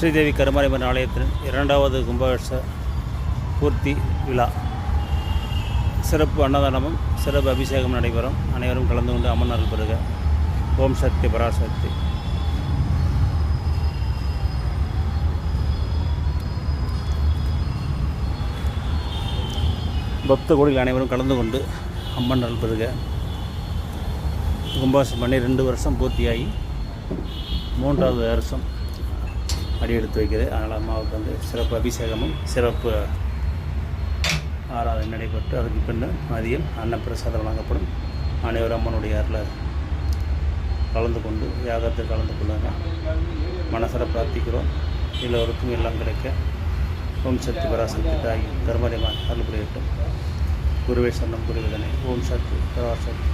ஸ்ரீதேவி கருமாரியம்மன் ஆலயத்தின் 2வது கும்பாபிஷேக பூர்த்தி விழா சிறப்பு அன்னதானமும் சிறப்பு அபிஷேகம் நடைபெறும். அனைவரும் கலந்து கொண்டு அம்மன் அருள் பெறுக. ஓம் சக்தி பராசக்தி. பக்த கோடிகள் அனைவரும் கலந்து கொண்டு அம்மன் அருள் பெறுக. கும்பாபிஷேகம் பண்ணி 2 வருஷம் பூர்த்தியாகி 3வது வருஷம் அடியெடுத்து வைக்கிறது. அதனால் அம்மாவுக்கு வந்து சிறப்பு அபிஷேகமும் சிறப்பு ஆராதனை நடைபெற்று அதுக்கு பின்ன மதியம் அன்னப்பிரசாதம் வழங்கப்படும். அனைவரும் அம்மனுடைய அருளை கலந்து கொண்டு யாகத்தில் கலந்து கொள்ளுங்க. மனசார பிரார்த்திக்கிறோம். எல்லோருக்கும் எல்லாம் கிடைக்க. ஓம் சக்தி பராசக்தி தாய் கருமாரியம்மன் அருள் புரியட்டும். குருவே சரணம் குருவிதனை. ஓம் சக்தி பராசக்தி.